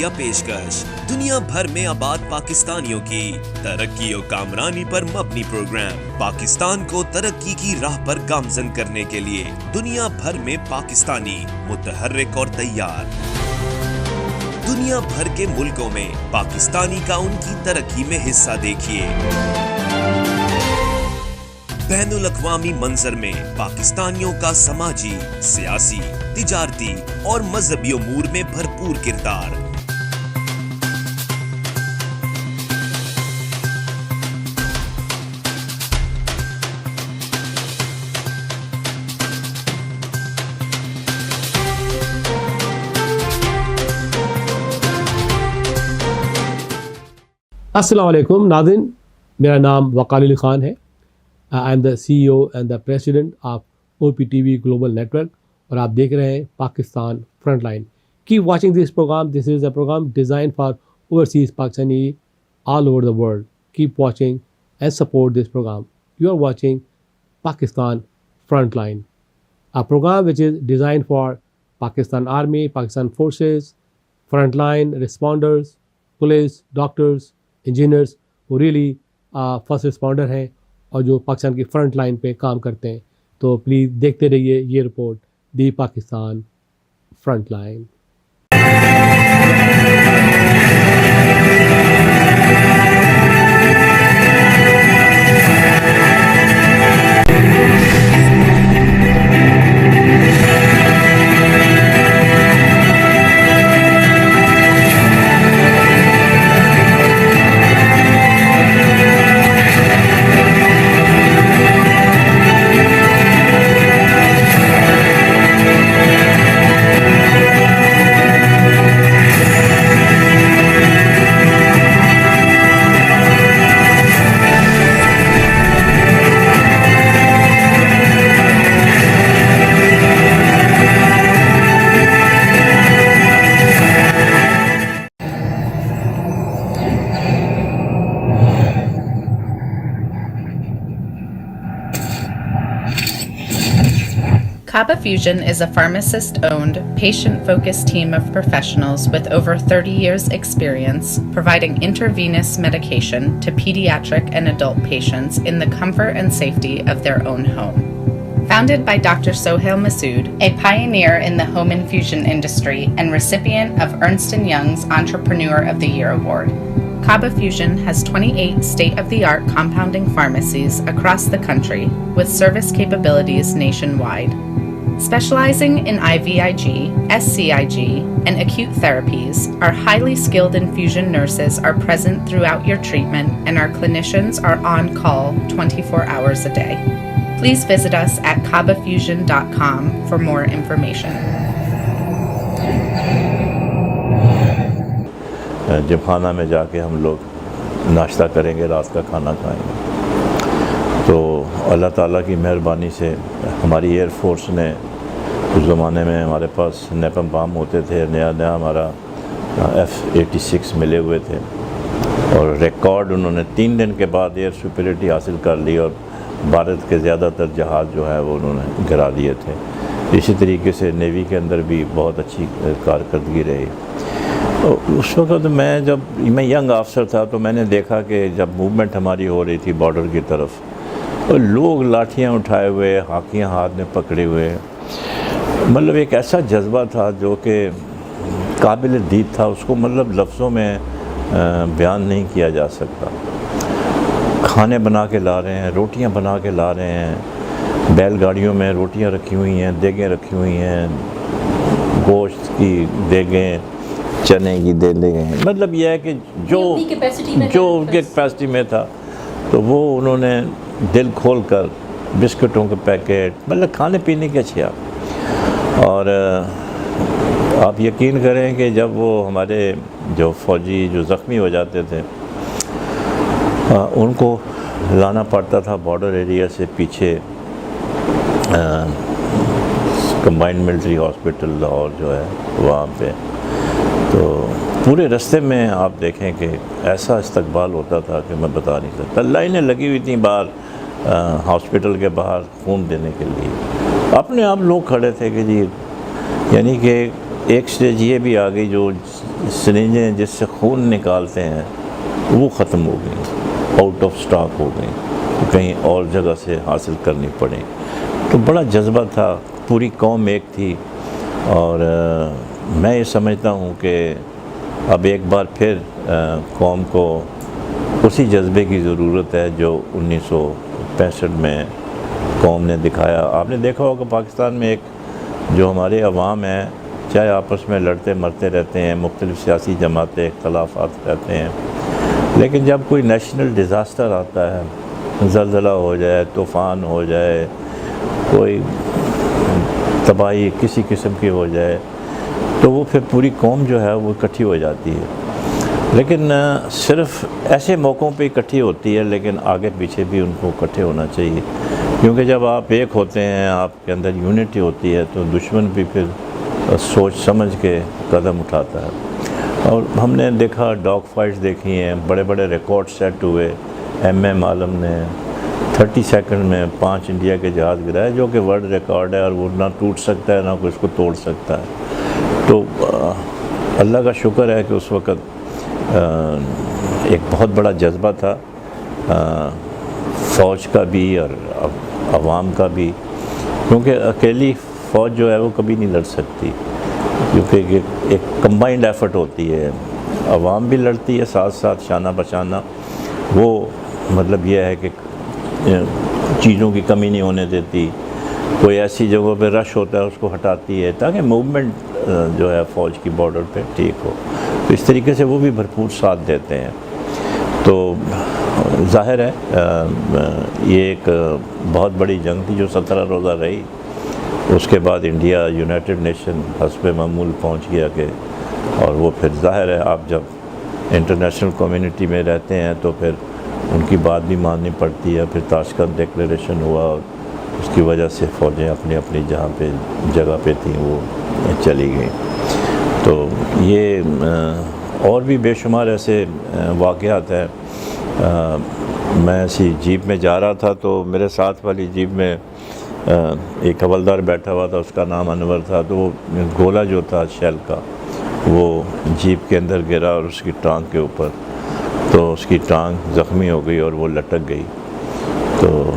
عالیہ پیشکش دنیا بھر میں آباد پاکستانیوں کی ترقی و کامرانی پر مبنی پروگرام پاکستان کو ترقی کی راہ پر گامزن کرنے کے لیے دنیا بھر میں پاکستانی متحرک اور تیار. دنیا بھر کے ملکوں میں پاکستانی کا ان کی ترقی میں حصہ دیکھیے. بین الاقوامی منظر میں پاکستانیوں کا سماجی، سیاسی، تجارتی اور مذہبی امور میں بھرپور کردار. السلام علیکم ناظرین، میرا نام وقار علی خان ہے. I am the CEO and the president of OPTV global network اور آپ دیکھ رہے ہیں Pakistan front line. Keep watching this program. This is a program design for overseas Pakistani all over the world. Keep watching and support this program. You are watching Pakistan front line, a program which is designed for Pakistan Army, Pakistan Forces, front line responders, police, doctors, engineers who really first responder ہیں اور جو پاکستان کی front line پہ کام کرتے ہیں. تو please دیکھتے رہیے یہ report the Pakistan front line. Kaba Fusion is a pharmacist-owned, patient-focused team of professionals with over 30 years' experience providing intravenous medication to pediatric and adult patients in the comfort and safety of their own home. Founded by Dr. Sohail Masood, a pioneer in the home infusion industry and recipient of Ernst & Young's Entrepreneur of the Year Award, Kaba Fusion has 28 state-of-the-art compounding pharmacies across the country with service capabilities nationwide. Specializing in IVIG, SCIG, and acute therapies, our highly skilled infusion nurses are present throughout your treatment and our clinicians are on call 24 hours a day. Please visit us at kabafusion.com for more information. جب خانہ میں جا کے ہم لوگ ناشتہ کریں گے، رات کا کھانا کھائیں گے، تو اللہ تعالیٰ کی مہربانی سے ہماری ایئر فورس نے اس زمانے میں ہمارے پاس نیپم بام ہوتے تھے، نیا ہمارا F-86 ملے ہوئے تھے اور ریکارڈ انہوں نے 3 دن کے بعد ایئر سپیریٹی حاصل کر لی اور بھارت کے زیادہ تر جہاز جو ہے وہ انہوں نے گرا دیے تھے. اسی طریقے سے نیوی کے اندر بھی بہت اچھی کارکردگی رہی. اس وقت جب میں ینگ آفسر تھا تو میں نے دیکھا کہ جب موومنٹ ہماری ہو رہی تھی بارڈر کی طرف، تو لوگ لاٹھیاں اٹھائے ہوئے، ہاکیاں ہاتھ میں پکڑے ہوئے، مطلب ایک ایسا جذبہ تھا جو کہ قابل دید تھا، اس کو مطلب لفظوں میں بیان نہیں کیا جا سکتا. کھانے بنا کے لا رہے ہیں، روٹیاں بنا کے لا رہے ہیں، بیل گاڑیوں میں روٹیاں رکھی ہوئی ہیں، دیگیں رکھی ہوئی ہیں، گوشت کی دیگیں، چنے کی دیگیں، مطلب یہ ہے کہ جو ان کی کیپیسٹی میں تھا تو وہ انہوں نے دل کھول کر بسکٹوں کے پیکٹ، مطلب کھانے پینے کی اشیاء. اور آپ یقین کریں کہ جب وہ ہمارے جو فوجی جو زخمی ہو جاتے تھے ان کو لانا پڑتا تھا بارڈر ایریا سے پیچھے کمبائنڈ ملٹری ہاسپٹل لاہور جو ہے وہاں پہ، تو پورے رستے میں آپ دیکھیں کہ ایسا استقبال ہوتا تھا کہ میں بتا نہیں سکتا. لائنیں لگی ہوئی تھیں باہر ہاسپٹل کے باہر خون دینے کے لیے. اپنے آپ لوگ کھڑے تھے کہ جی، یعنی کہ ایک سٹیج یہ بھی آ گئی جو سرنجیں جس سے خون نکالتے ہیں وہ ختم ہو گئی، آؤٹ آف سٹاک ہو گئی، کہیں اور جگہ سے حاصل کرنی پڑیں. تو بڑا جذبہ تھا، پوری قوم ایک تھی. اور میں یہ سمجھتا ہوں کہ اب ایک بار پھر قوم کو اسی جذبے کی ضرورت ہے جو 1965 میں قوم نے دکھایا. آپ نے دیکھا ہوگا پاکستان میں ایک جو ہمارے عوام ہیں، چاہے آپس میں لڑتے مرتے رہتے ہیں، مختلف سیاسی جماعتیں، اختلافات رہتے ہیں، لیکن جب کوئی نیشنل ڈیزاسٹر آتا ہے، زلزلہ ہو جائے، طوفان ہو جائے، کوئی تباہی کسی قسم کی ہو جائے، تو وہ پھر پوری قوم جو ہے وہ اکٹھی ہو جاتی ہے. لیکن صرف ایسے موقعوں پہ اکٹھی ہوتی ہے، لیکن آگے پیچھے بھی ان کو اکٹھے ہونا چاہیے، کیونکہ جب آپ ایک ہوتے ہیں، آپ کے اندر یونٹی ہوتی ہے، تو دشمن بھی پھر سوچ سمجھ کے قدم اٹھاتا ہے. اور ہم نے دیکھا، ڈاگ فائٹس دیکھی ہیں، بڑے بڑے ریکارڈ سیٹ ہوئے. ایم عالم نے 30 سیکنڈ میں 5 انڈیا کے جہاز گرائے، جو کہ ورلڈ ریکارڈ ہے، اور وہ نہ ٹوٹ سکتا ہے نہ کوئی اس کو توڑ سکتا ہے. تو اللہ کا شکر ہے کہ اس وقت ایک بہت بڑا جذبہ تھا فوج کا بھی اور عوام کا بھی، کیونکہ اکیلی فوج جو ہے وہ کبھی نہیں لڑ سکتی، کیونکہ ایک کمبائنڈ ایفرٹ ہوتی ہے. عوام بھی لڑتی ہے ساتھ ساتھ، شانہ بشانہ. وہ مطلب یہ ہے کہ چیزوں کی کمی نہیں ہونے دیتی، کوئی ایسی جگہوں پہ رش ہوتا ہے اس کو ہٹاتی ہے تاکہ موومنٹ جو ہے فوج کی بارڈر پہ ٹھیک ہو. تو اس طریقے سے وہ بھی بھرپور ساتھ دیتے ہیں. تو ظاہر ہے یہ ایک بہت بڑی جنگ تھی جو 17 روزہ رہی. اس کے بعد انڈیا یونائٹڈ نیشن حسب معمول پہنچ گیا کہ، اور وہ پھر ظاہر ہے آپ جب انٹرنیشنل کمیونٹی میں رہتے ہیں تو پھر ان کی بات بھی ماننی پڑتی ہے. پھر تاشکند ڈکلیریشن ہوا اور اس کی وجہ سے فوجیں اپنی اپنی جہاں پہ جگہ پہ تھیں وہ چلی گئیں. تو یہ اور بھی بے شمار ایسے واقعات ہیں. میں ایسی جیپ میں جا رہا تھا تو میرے ساتھ والی جیپ میں ایک حوالدار بیٹھا ہوا تھا، اس کا نام انور تھا. تو وہ گولا جو تھا شیل کا وہ جیپ کے اندر گرا اور اس کی ٹانگ کے اوپر، تو اس کی ٹانگ زخمی ہو گئی اور وہ لٹک گئی. تو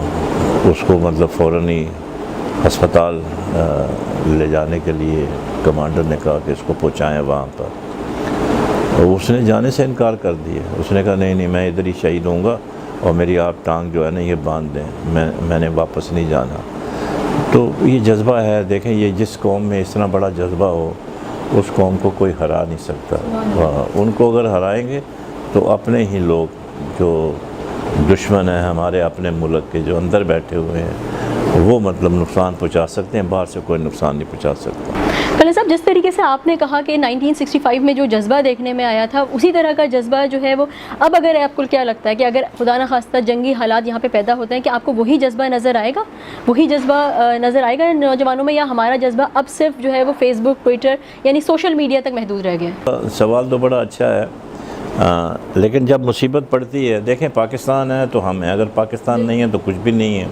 اس کو مطلب فوراً ہی ہسپتال لے جانے کے لیے کمانڈر نے کہا کہ اس کو پہنچائیں وہاں پر. اس نے جانے سے انکار کر دیا. اس نے کہا نہیں میں ادھر ہی شہید ہوں گا اور میری آپ ٹانگ جو ہے نا یہ باندھ دیں، میں نے واپس نہیں جانا. تو یہ جذبہ ہے. دیکھیں یہ جس قوم میں اس طرح بڑا جذبہ ہو اس قوم کو کوئی ہرا نہیں سکتا. ان کو اگر ہرائیں گے تو اپنے ہی لوگ جو دشمن ہیں ہمارے اپنے ملک کے جو اندر بیٹھے ہوئے ہیں وہ مطلب نقصان پہنچا سکتے ہیں، باہر سے کوئی نقصان نہیں پہنچا سکتا. کلر صاحب، جس طریقے سے آپ نے کہا کہ 1965 میں جو جذبہ دیکھنے میں آیا تھا، اسی طرح کا جذبہ جو ہے وہ اب اگر آپ کو کیا لگتا ہے کہ اگر خدا نخواستہ جنگی حالات یہاں پہ پیدا ہوتے ہیں کہ آپ کو وہی جذبہ نظر آئے گا؟ وہی جذبہ نظر آئے گا نوجوانوں میں، یا ہمارا جذبہ اب صرف جو ہے وہ فیس بک، ٹویٹر یعنی سوشل میڈیا تک محدود رہ گیا؟ سوال تو بڑا اچھا ہے، لیکن جب مصیبت پڑتی ہے، دیکھیں پاکستان ہے تو ہم ہیں، اگر پاکستان نہیں ہے تو کچھ بھی نہیں ہے.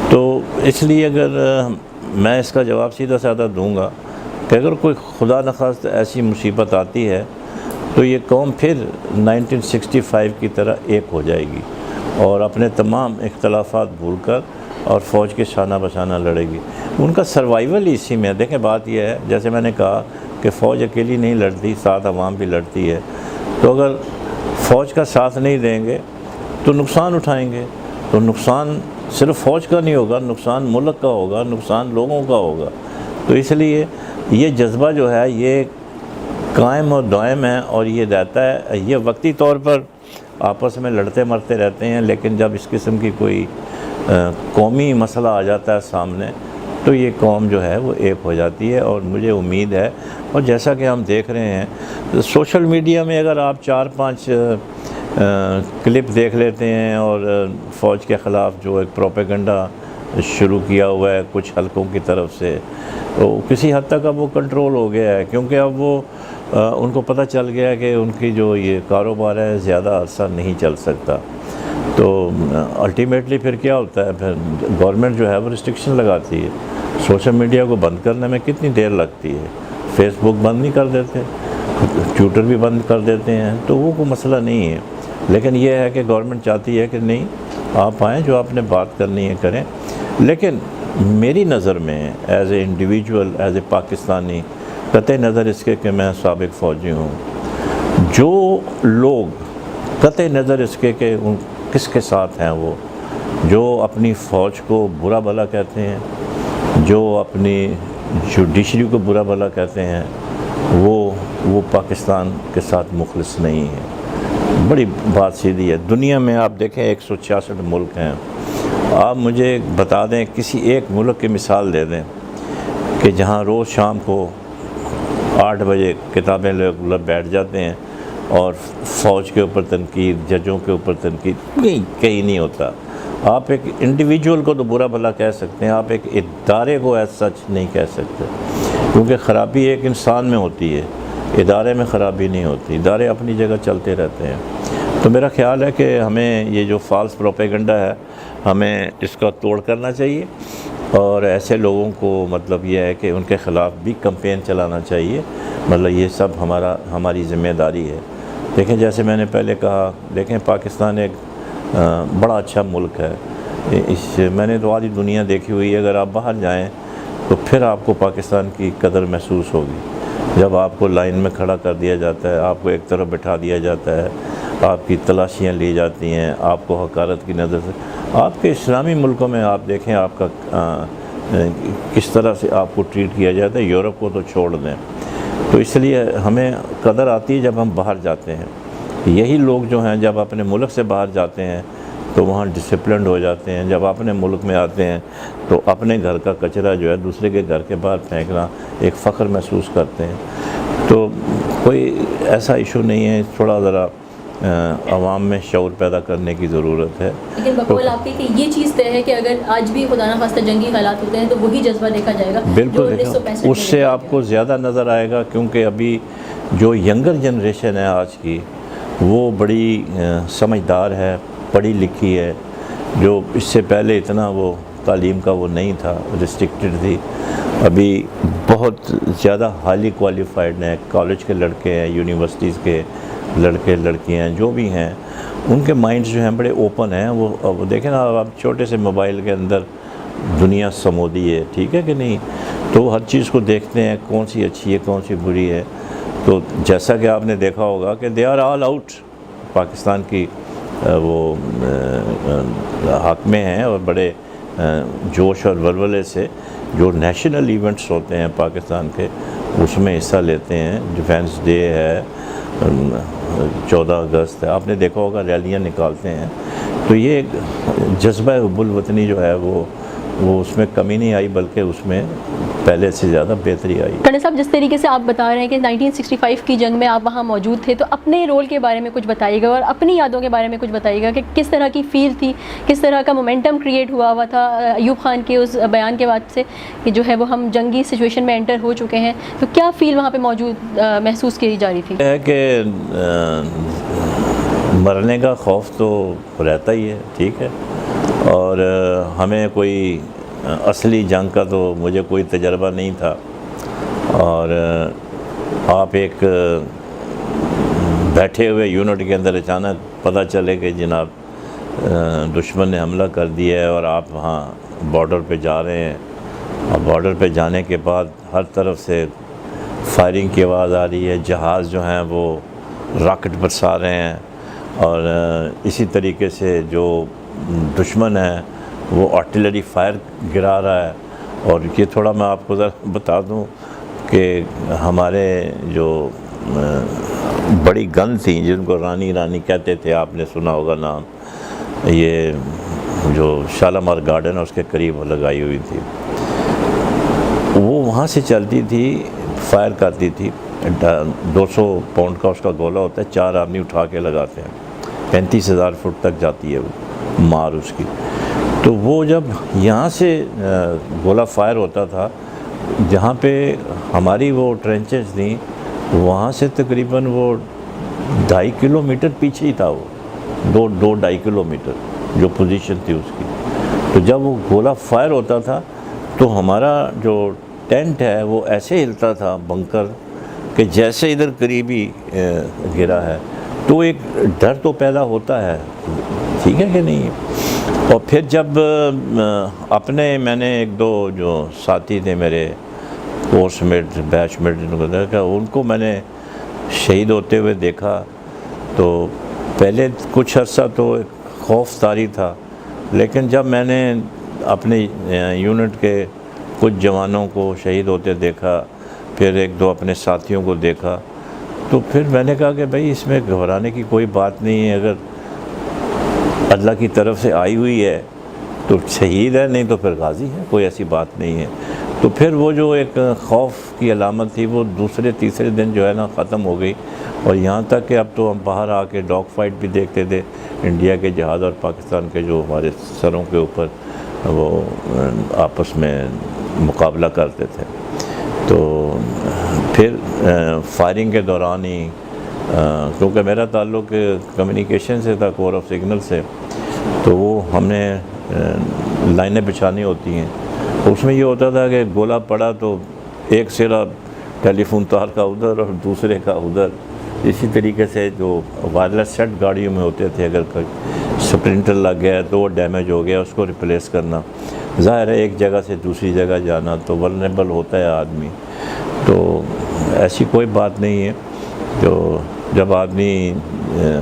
تو اس لیے اگر میں اس کا جواب سیدھا سادہ دوں گا کہ اگر کوئی خدا نخواستہ ایسی مصیبت آتی ہے تو یہ قوم پھر 1965 کی طرح ایک ہو جائے گی اور اپنے تمام اختلافات بھول کر اور فوج کے شانہ بشانہ لڑے گی. ان کا سروائیول ہی اسی میں ہے. دیکھیں بات یہ ہے، جیسے میں نے کہا کہ فوج اکیلی نہیں لڑتی، ساتھ عوام بھی لڑتی ہے. تو اگر فوج کا ساتھ نہیں دیں گے تو نقصان اٹھائیں گے. تو نقصان صرف فوج کا نہیں ہوگا، نقصان ملک کا ہوگا، نقصان لوگوں کا ہوگا. تو اس لیے یہ جذبہ جو ہے یہ قائم اور دائم ہے اور یہ رہتا ہے. یہ وقتی طور پر آپس میں لڑتے مرتے رہتے ہیں، لیکن جب اس قسم کی کوئی قومی مسئلہ آ جاتا ہے سامنے تو یہ قوم جو ہے وہ ایک ہو جاتی ہے. اور مجھے امید ہے، اور جیسا کہ ہم دیکھ رہے ہیں سوشل میڈیا میں اگر آپ 4-5 کلپ دیکھ لیتے ہیں اور فوج کے خلاف جو ایک پروپیگنڈا شروع کیا ہوا ہے کچھ حلقوں کی طرف سے، تو کسی حد تک اب وہ کنٹرول ہو گیا ہے، کیونکہ اب وہ ان کو پتہ چل گیا کہ ان کی جو یہ کاروبار ہے زیادہ عرصہ نہیں چل سکتا. تو الٹیمیٹلی پھر کیا ہوتا ہے، پھر گورنمنٹ جو ہے وہ ریسٹرکشن لگاتی ہے. سوشل میڈیا کو بند کرنے میں کتنی دیر لگتی ہے، فیس بک بند نہیں کر دیتے، ٹویٹر بھی بند کر دیتے ہیں، تو وہ کوئی مسئلہ نہیں ہے. لیکن یہ ہے کہ گورنمنٹ چاہتی ہے کہ نہیں آپ آئیں، جو آپ نے بات کرنی ہے کریں. لیکن میری نظر میں as a individual, as a Pakistani, قطع نظر اس کے کہ میں سابق فوجی ہوں، جو لوگ قطع نظر اس کے کہ کس کے ساتھ ہیں، وہ جو اپنی فوج کو برا بھلا کہتے ہیں، جو اپنی جوڈیشری کو برا بھلا کہتے ہیں، وہ پاکستان کے ساتھ مخلص نہیں ہے. بڑی بات سیدھی ہے. دنیا میں آپ دیکھیں 166 ملک ہیں، آپ مجھے بتا دیں کسی ایک ملک کی مثال دے دیں کہ جہاں روز شام کو 8 بجے کتابیں لوگ بیٹھ جاتے ہیں اور فوج کے اوپر تنقید، ججوں کے اوپر تنقید کہیں نہیں ہوتا. آپ ایک انڈیویجول کو تو برا بھلا کہہ سکتے ہیں، آپ ایک ادارے کو ایز سچ نہیں کہہ سکتے، کیونکہ خرابی ایک انسان میں ہوتی ہے، ادارے میں خرابی نہیں ہوتی. ادارے اپنی جگہ چلتے رہتے ہیں. تو میرا خیال ہے کہ ہمیں یہ جو فالس پروپیگنڈا ہے، ہمیں اس کا توڑ کرنا چاہیے، اور ایسے لوگوں کو مطلب یہ ہے کہ ان کے خلاف بھی کمپین چلانا چاہیے. مطلب یہ سب ہماری ذمہ داری ہے. دیکھیں جیسے میں نے پہلے کہا، دیکھیں پاکستان ایک بڑا اچھا ملک ہے. میں نے تو آدھی دنیا دیکھی ہوئی ہے. اگر آپ باہر جائیں تو پھر آپ کو پاکستان کی قدر محسوس ہوگی. جب آپ کو لائن میں کھڑا کر دیا جاتا ہے، آپ کو ایک طرف بٹھا دیا جاتا ہے، آپ کی تلاشیاں لی جاتی ہیں، آپ کو حقارت کی نظر سے. آپ کے اسلامی ملکوں میں آپ دیکھیں آپ کا کس طرح سے آپ کو ٹریٹ کیا جاتا ہے. یورپ کو تو چھوڑ دیں. تو اس لیے ہمیں قدر آتی ہے جب ہم باہر جاتے ہیں. یہی لوگ جو ہیں جب اپنے ملک سے باہر جاتے ہیں تو وہاں ڈسپلنڈ ہو جاتے ہیں. جب اپنے ملک میں آتے ہیں تو اپنے گھر کا کچرا جو ہے دوسرے کے گھر کے باہر پھینکنا ایک فخر محسوس کرتے ہیں. تو کوئی ایسا ایشو نہیں ہے. تھوڑا ذرا عوام میں شعور پیدا کرنے کی ضرورت ہے. لیکن بقول آپ کی کہ یہ چیز طے ہے کہ اگر آج بھی خدا نخواستہ جنگی حالات ہوتے ہیں تو وہی جذبہ دیکھا جائے گا. بالکل دیکھا، اس سے آپ کو زیادہ نظر آئے گا، کیونکہ ابھی جو ینگر جنریشن ہے آج کی، وہ بڑی سمجھدار ہے، پڑھی لکھی ہے. جو اس سے پہلے اتنا وہ تعلیم کا وہ نہیں تھا، ریسٹرکٹڈ تھی. ابھی بہت زیادہ ہائیلی کوالیفائڈ ہیں. کالج کے لڑکے ہیں، یونیورسٹیز کے لڑکے لڑکیاں جو بھی ہیں، ان کے مائنڈز جو ہیں بڑے اوپن ہیں. وہ دیکھیں نا، آپ چھوٹے سے موبائل کے اندر دنیا سمودی ہے، ٹھیک ہے کہ نہیں؟ تو وہ ہر چیز کو دیکھتے ہیں، کون سی اچھی ہے کون سی بری ہے. تو جیسا کہ آپ نے دیکھا ہوگا کہ they are all out. Pakistan کی وہ حق میں ہیں اور بڑے جوش اور ولولے سے جو نیشنل ایونٹس ہوتے ہیں پاکستان کے، اس میں حصہ لیتے ہیں. ڈیفینس ڈے ہے، 14 اگست ہے، آپ نے دیکھا ہوگا ریلیاں نکالتے ہیں. تو یہ جذبہ حب الوطنی جو ہے وہ اس میں کمی نہیں آئی، بلکہ اس میں پہلے سے زیادہ بہتری آئی. کرنل صاحب، جس طریقے سے آپ بتا رہے ہیں کہ 1965 کی جنگ میں آپ وہاں موجود تھے، تو اپنے رول کے بارے میں کچھ بتائیے گا اور اپنی یادوں کے بارے میں کچھ بتائیے گا کہ کس طرح کی فیل تھی، کس طرح کا مومنٹم کریٹ ہوا تھا ایوب خان کے اس بیان کے بعد سے کہ جو ہے وہ ہم جنگی سچویشن میں انٹر ہو چکے ہیں. تو کیا فیل وہاں پہ موجود محسوس کی جا رہی تھی؟ ہے کہ مرنے کا خوف تو رہتا ہی ہے، ٹھیک ہے، اور ہمیں کوئی اصلی جنگ کا تو مجھے کوئی تجربہ نہیں تھا. اور آپ ایک بیٹھے ہوئے یونٹ کے اندر اچانک پتہ چلے کہ جناب دشمن نے حملہ کر دیا ہے اور آپ وہاں بارڈر پہ جا رہے ہیں، اور بارڈر پہ جانے کے بعد ہر طرف سے فائرنگ کی آواز آ رہی ہے، جہاز جو ہیں وہ راکٹ برسا رہے ہیں، اور اسی طریقے سے جو دشمن ہے وہ آرٹلری فائر گرا رہا ہے. اور یہ تھوڑا میں آپ کو ذرا بتا دوں کہ ہمارے جو بڑی گن تھیں جن کو رانی کہتے تھے، آپ نے سنا ہوگا نام، یہ جو شالامار گارڈن ہے اس کے قریب لگائی ہوئی تھی، وہ وہاں سے چلتی تھی، فائر کرتی تھی. 200 پاؤنڈ کا اس کا گولہ ہوتا ہے، 4 آدمی اٹھا کے لگاتے ہیں. 35,000 فٹ تک جاتی ہے وہ مار اس کی. تو وہ جب یہاں سے گولہ فائر ہوتا تھا، جہاں پہ ہماری وہ ٹرینچز تھیں، وہاں سے تقریباً وہ 2.5 کلومیٹر پیچھے ہی تھا. وہ 2.5 کلومیٹر جو پوزیشن تھی اس کی. تو جب وہ گولہ فائر ہوتا تھا تو ہمارا جو ٹینٹ ہے وہ ایسے ہلتا تھا بنکر کہ جیسے ادھر قریبی گرا ہے، تو ایک ڈر تو پیدا ہوتا ہے، ٹھیک ہے کہ نہیں. اور پھر جب اپنے میں نے ایک دو جو ساتھی تھے میرے کورس میٹ بیچ میٹ ان کو میں نے شہید ہوتے ہوئے دیکھا، تو پہلے کچھ عرصہ تو خوف طاری تھا، لیکن جب میں نے اپنے یونٹ کے کچھ جوانوں کو شہید ہوتے دیکھا، پھر ایک دو اپنے ساتھیوں کو دیکھا، تو پھر میں نے کہا کہ بھائی اس میں گھبرانے کی کوئی بات نہیں ہے، اگر اللہ کی طرف سے آئی ہوئی ہے تو شہید ہے، نہیں تو پھر غازی ہے، کوئی ایسی بات نہیں ہے. تو پھر وہ جو ایک خوف کی علامت تھی وہ دوسرے تیسرے دن جو ہے نا ختم ہو گئی. اور یہاں تک کہ اب تو ہم باہر آ کے ڈاگ فائٹ بھی دیکھتے تھے، انڈیا کے جہاز اور پاکستان کے جو ہمارے سروں کے اوپر وہ آپس میں مقابلہ کرتے تھے. تو پھر فائرنگ کے دوران ہی کیونکہ میرا تعلق کمیونیکیشن سے تھا، کور آف سگنل سے، تو وہ ہم نے لائنیں بچھانی ہوتی ہیں. اس میں یہ ہوتا تھا کہ گولہ پڑا تو ایک سرا ٹیلی فون تار کا ادھر اور دوسرے کا ادھر. اسی طریقے سے جو وائرلیس سیٹ گاڑیوں میں ہوتے تھے، اگر کوئی سپرنٹر لگ گیا تو وہ ڈیمیج ہو گیا، اس کو ریپلیس کرنا. ظاہر ہے ایک جگہ سے دوسری جگہ جانا تو ولنریبل ہوتا ہے آدمی، تو ایسی کوئی بات نہیں ہے. تو جب آدمی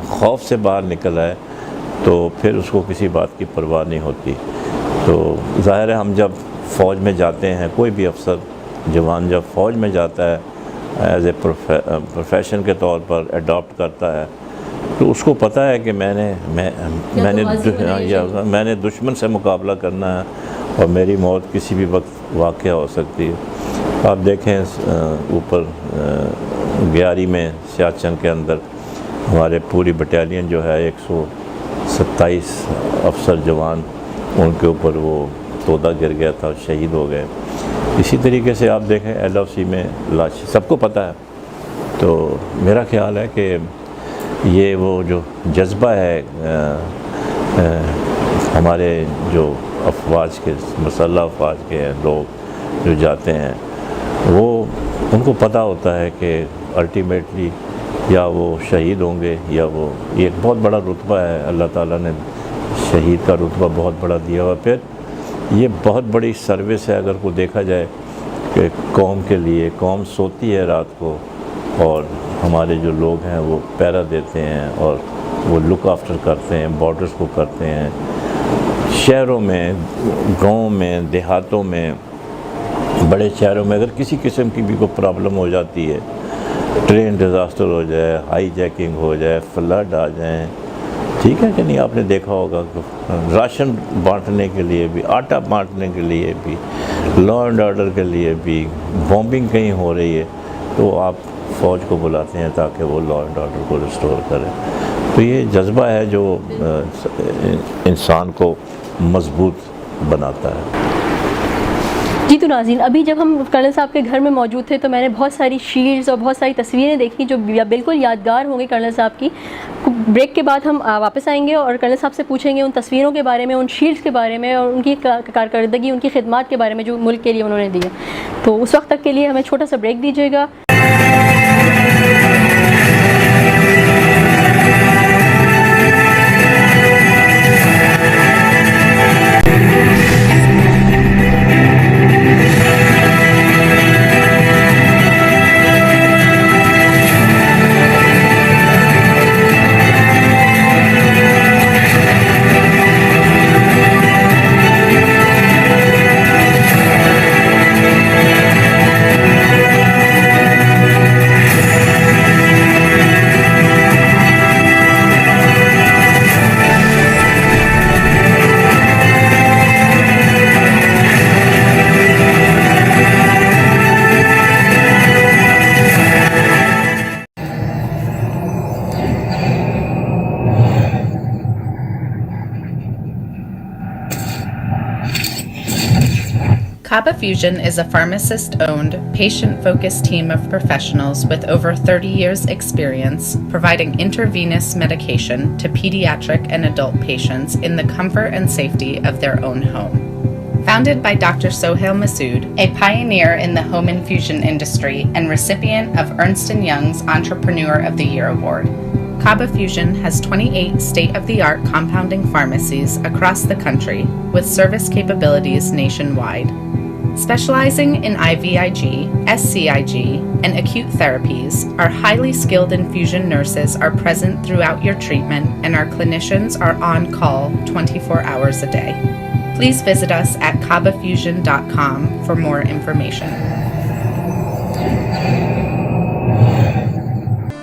خوف سے باہر نکل آئے تو پھر اس کو کسی بات کی پرواہ نہیں ہوتی. تو ظاہر ہے ہم جب فوج میں جاتے ہیں، کوئی بھی افسر جوان جب فوج میں جاتا ہے ایز اے پروفیشن کے طور پر اڈاپٹ کرتا ہے، تو اس کو پتہ ہے کہ میں نے دشمن سے مقابلہ کرنا ہے اور میری موت کسی بھی وقت واقع ہو سکتی ہے. آپ دیکھیں اوپر گیاری میں سیاچن کے اندر ہمارے پوری بٹالین جو ہے 127 افسر جوان، ان کے اوپر وہ تودہ گر گیا تھا، شہید ہو گئے. اسی طریقے سے آپ دیکھیں LOC میں لاش سب کو پتہ ہے. تو میرا خیال ہے کہ یہ وہ جو جذبہ ہے ہمارے جو افواج کے مسلح افواج کے لوگ جو جاتے ہیں، وہ ان کو پتہ ہوتا ہے کہ الٹیمیٹلی یا وہ شہید ہوں گے یا وہ، یہ ایک بہت بڑا رتبہ ہے، اللہ تعالیٰ نے شہید کا رتبہ بہت بڑا دیا ہوا. پھر یہ بہت بڑی سروس ہے اگر کو دیکھا جائے کہ قوم کے لیے. قوم سوتی ہے رات کو اور ہمارے جو لوگ ہیں وہ پہرا دیتے ہیں اور وہ لک آفٹر کرتے ہیں، بارڈرز کو کرتے ہیں. شہروں میں، گاؤں میں، دیہاتوں میں، بڑے شہروں میں اگر کسی قسم کی بھی کوئی پرابلم ہو جاتی ہے، ٹرین ڈیزاسٹر ہو جائے، ہائی جیکنگ ہو جائے، فلڈ آ جائیں، ٹھیک ہے کہ نہیں، آپ نے دیکھا ہوگا کہ راشن بانٹنے کے لیے بھی، آٹا بانٹنے کے لیے بھی، لا اینڈ آرڈر کے لیے بھی، بومبنگ کہیں ہو رہی ہے تو آپ فوج کو بلاتے ہیں تاکہ وہ لا اینڈ آرڈر کو ریسٹور کرے. تو یہ جذبہ ہے جو انسان کو مضبوط بناتا ہے. جی تو ناظرین، ابھی جب ہم کرنل صاحب کے گھر میں موجود تھے تو میں نے بہت ساری شیلڈز اور بہت ساری تصویریں دیکھی جو بالکل یادگار ہوں گی کرنل صاحب کی. بریک کے بعد ہم واپس آئیں گے اور کرنل صاحب سے پوچھیں گے ان تصویروں کے بارے میں، ان شیلڈز کے بارے میں اور ان کی کارکردگی، ان کی خدمات کے بارے میں جو ملک کے لیے انہوں نے دی. تو اس وقت تک کے لیے ہمیں چھوٹا سا بریک دیجیے گا. Kaba Fusion is a pharmacist-owned, patient-focused team of professionals with over 30 years' experience providing intravenous medication to pediatric and adult patients in the comfort and safety of their own home. Founded by Dr. Sohail Masood, a pioneer in the home infusion industry and recipient of Ernst & Young's Entrepreneur of the Year Award, Kaba Fusion has 28 state-of-the-art compounding pharmacies across the country with service capabilities nationwide. Specializing in IVIG, SCIG, and acute therapies, our highly skilled infusion nurses are present throughout your treatment, and our clinicians are on call 24 hours a day. Please visit us at kabafusion.com for more information.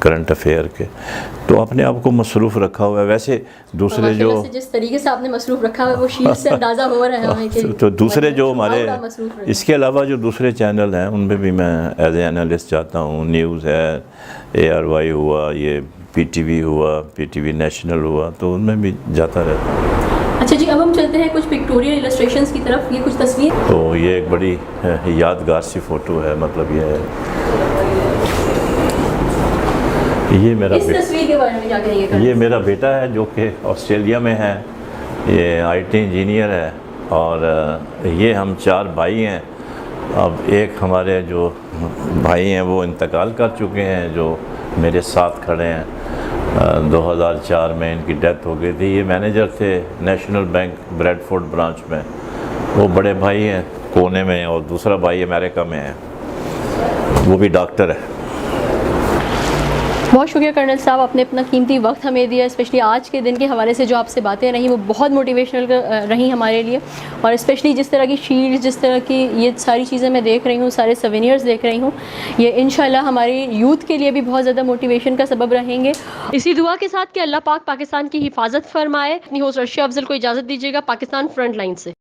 Current affair کے، تو اپنے آپ کو مصروف رکھا ہوا ہے. ویسے دوسرے جو جس طریقے سے آپ نے مصروف رکھا ہے وہ شیٹ سے اندازہ ہو رہا ہے ہمیں کہ تو دوسرے جو ہمارے مصروف رہے. اس کے علاوہ جو دوسرے چینل ہیں ان میں بھی میں ایز اے انالسٹ جاتا ہوں. نیوز ہے، ARY ہوا، یہ PTV ہوا، PTV نیشنل ہوا، تو ان میں بھی جاتا رہتا ہوں. اچھا جی، اب ہم چلتے ہیں کچھ پکٹوریل السٹریشنز کی طرف. یہ کچھ تصویر، تو یہ ایک بڑی یادگار سی فوٹو ہے. مطلب یہ ہے، یہ میرا اس تصویر کے بارے میں کیا کہیں گے؟ یہ میرا بیٹا ہے جو کہ آسٹریلیا میں ہے. یہ IT انجینئر ہے، اور یہ ہم 4 بھائی ہیں. اب ایک ہمارے جو بھائی ہیں وہ انتقال کر چکے ہیں، جو میرے ساتھ کھڑے ہیں. 2004 میں ان کی ڈیتھ ہو گئی تھی. یہ مینیجر تھے national bank Bradford branch میں. وہ بڑے بھائی ہیں کونے میں، اور دوسرا بھائی امریکہ میں ہے، وہ بھی ڈاکٹر ہے. بہت شکریہ کرنل صاحب، آپ نے اپنا قیمتی وقت ہمیں دیا. اسپیشلی آج کے دن کے حوالے سے جو آپ سے باتیں رہیں وہ بہت موٹیویشنل رہیں ہمارے لیے. اور اسپیشلی جس طرح کی شیلڈ، جس طرح کی یہ ساری چیزیں میں دیکھ رہی ہوں، سارے سوینئرز دیکھ رہی ہوں، یہ انشاءاللہ ہماری یوتھ کے لیے بھی بہت زیادہ موٹیویشن کا سبب رہیں گے. اسی دعا کے ساتھ کہ اللہ پاک پاکستان کی حفاظت فرمائے. اپنی ہوسٹ رشیا افضل کو اجازت دیجیے گا پاکستان فرنٹ لائن سے.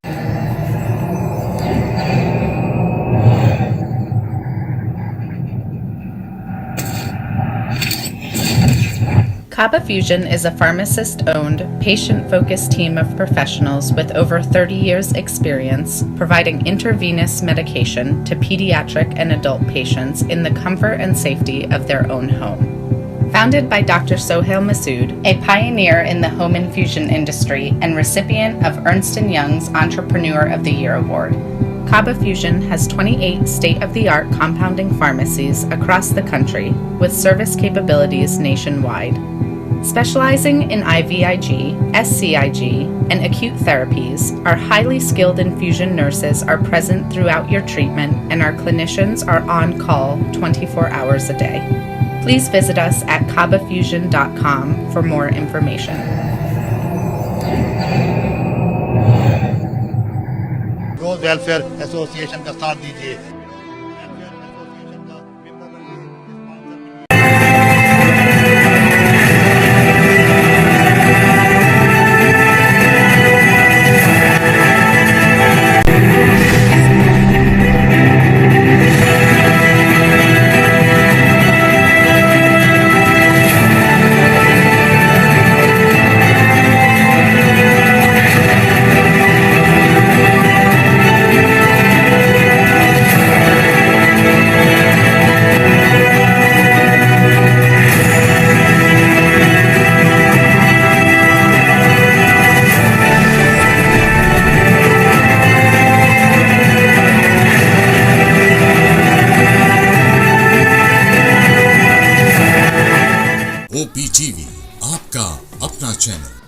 Kaba Fusion is a pharmacist-owned, patient-focused team of professionals with over 30 years' experience providing intravenous medication to pediatric and adult patients in the comfort and safety of their own home. Founded by Dr. Sohail Masood, a pioneer in the home infusion industry and recipient of Ernst & Young's Entrepreneur of the Year Award, Kaba Fusion has 28 state-of-the-art compounding pharmacies across the country with service capabilities nationwide. Specializing in IVIG, SCIG, and acute therapies, our highly skilled infusion nurses are present throughout your treatment, and our clinicians are on call 24 hours a day. Please visit us at kabafusion.com for more information. Rose welfare association کا ساتھ دیجیے. OPTV آپ کا اپنا channel.